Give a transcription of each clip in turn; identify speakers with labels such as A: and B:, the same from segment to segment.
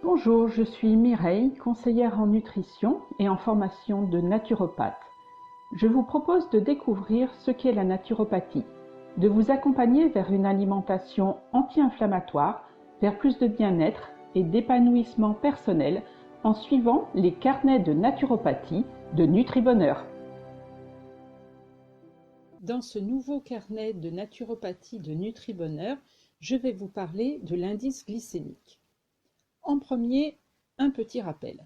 A: Bonjour, je suis Mireille, conseillère en nutrition et en formation de naturopathe. Je vous propose de découvrir ce qu'est la naturopathie, de vous accompagner vers une alimentation anti-inflammatoire, vers plus de bien-être et d'épanouissement personnel en suivant les carnets de naturopathie de NutriBonheur. Dans ce nouveau carnet de naturopathie de NutriBonheur, je vais vous parler de l'indice glycémique. En premier, un petit rappel.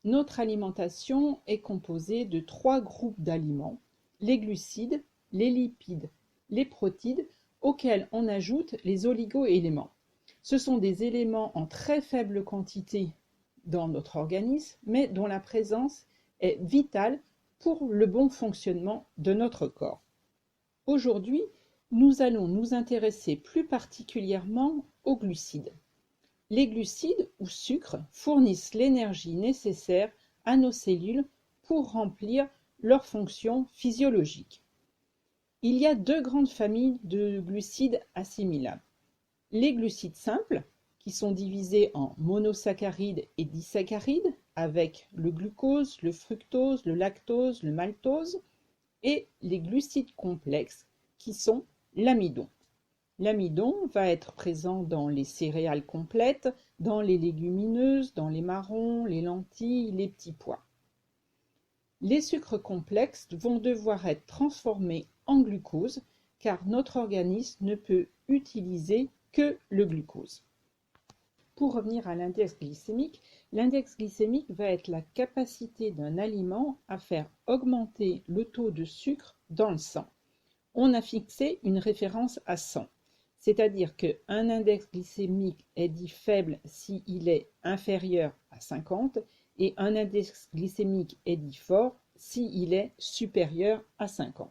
A: Notre alimentation est composée de 3 groupes d'aliments, les glucides, les lipides, les protides, auxquels on ajoute les oligo-éléments. Ce sont des éléments en très faible quantité dans notre organisme, mais dont la présence est vitale pour le bon fonctionnement de notre corps. Aujourd'hui, nous allons nous intéresser plus particulièrement aux glucides. Les glucides ou sucres fournissent l'énergie nécessaire à nos cellules pour remplir leurs fonctions physiologiques. Il y a 2 grandes familles de glucides assimilables. Les glucides simples, qui sont divisés en monosaccharides et disaccharides, avec le glucose, le fructose, le lactose, le maltose, et les glucides complexes, qui sont l'amidon. L'amidon va être présent dans les céréales complètes, dans les légumineuses, dans les marrons, les lentilles, les petits pois. Les sucres complexes vont devoir être transformés en glucose car notre organisme ne peut utiliser que le glucose. Pour revenir à l'index glycémique va être la capacité d'un aliment à faire augmenter le taux de sucre dans le sang. On a fixé une référence à 100. C'est-à-dire qu'un index glycémique est dit faible s'il est inférieur à 50 et un index glycémique est dit fort s'il est supérieur à 50.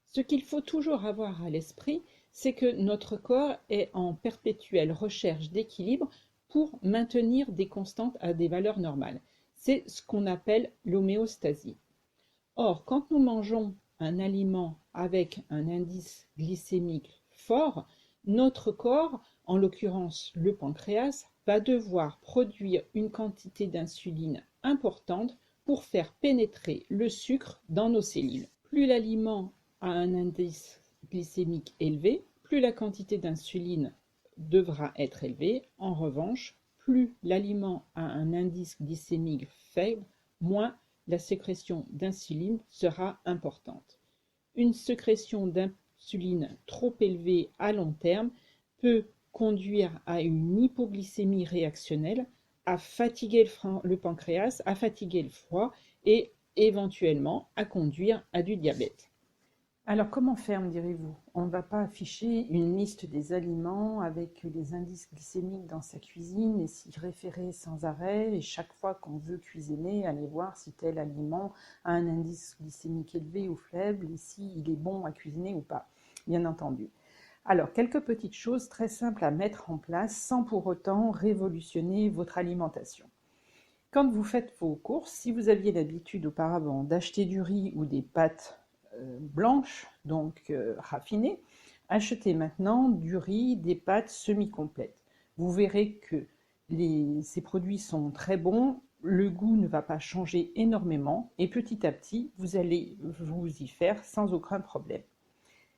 A: Ce qu'il faut toujours avoir à l'esprit, c'est que notre corps est en perpétuelle recherche d'équilibre pour maintenir des constantes à des valeurs normales. C'est ce qu'on appelle l'homéostasie. Or, quand nous mangeons un aliment avec un indice glycémique fort, notre corps, en l'occurrence le pancréas, va devoir produire une quantité d'insuline importante pour faire pénétrer le sucre dans nos cellules. Plus l'aliment a un indice glycémique élevé, plus la quantité d'insuline devra être élevée. En revanche, plus l'aliment a un indice glycémique faible, moins la sécrétion d'insuline sera importante. Une sécrétion d'insuline trop élevée à long terme peut conduire à une hypoglycémie réactionnelle, à fatiguer le pancréas, à fatiguer le foie et éventuellement à conduire à du diabète. Alors comment faire, me direz-vous? On ne va pas afficher une liste des aliments avec les indices glycémiques dans sa cuisine et s'y référer sans arrêt et chaque fois qu'on veut cuisiner, aller voir si tel aliment a un indice glycémique élevé ou faible et s'il est bon à cuisiner ou pas, bien entendu. Alors, quelques petites choses très simples à mettre en place sans pour autant révolutionner votre alimentation. Quand vous faites vos courses, si vous aviez l'habitude auparavant d'acheter du riz ou des pâtes blanches, donc raffinées, achetez maintenant du riz, des pâtes semi-complètes. Vous verrez que ces produits sont très bons, le goût ne va pas changer énormément et petit à petit, vous allez vous y faire sans aucun problème.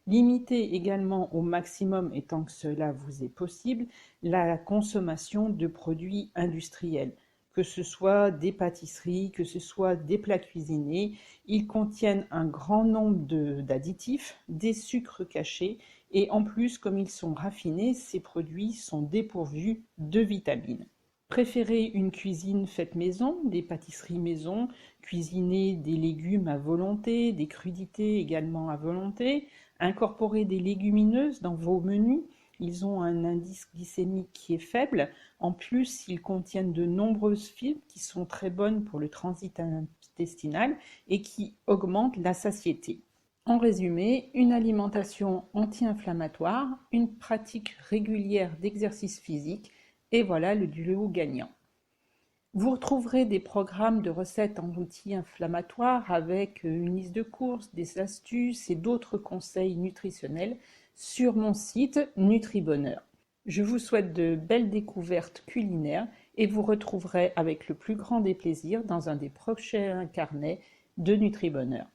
A: Limitez également au maximum, et tant que cela vous est possible, la consommation de produits industriels. Que ce soit des pâtisseries, que ce soit des plats cuisinés, ils contiennent un grand nombre d'additifs, des sucres cachés, et en plus, comme ils sont raffinés, ces produits sont dépourvus de vitamines. Préférez une cuisine faite maison, des pâtisseries maison, cuisiner des légumes à volonté, des crudités également à volonté, incorporer des légumineuses dans vos menus. Ils ont un indice glycémique qui est faible. En plus, ils contiennent de nombreuses fibres qui sont très bonnes pour le transit intestinal et qui augmentent la satiété. En résumé, une alimentation anti-inflammatoire, une pratique régulière d'exercice physique, et voilà le duo gagnant. Vous retrouverez des programmes de recettes anti-inflammatoires avec une liste de courses, des astuces et d'autres conseils nutritionnels sur mon site NutriBonheur. Je vous souhaite de belles découvertes culinaires et vous retrouverez avec le plus grand des plaisirs dans un des prochains carnets de NutriBonheur.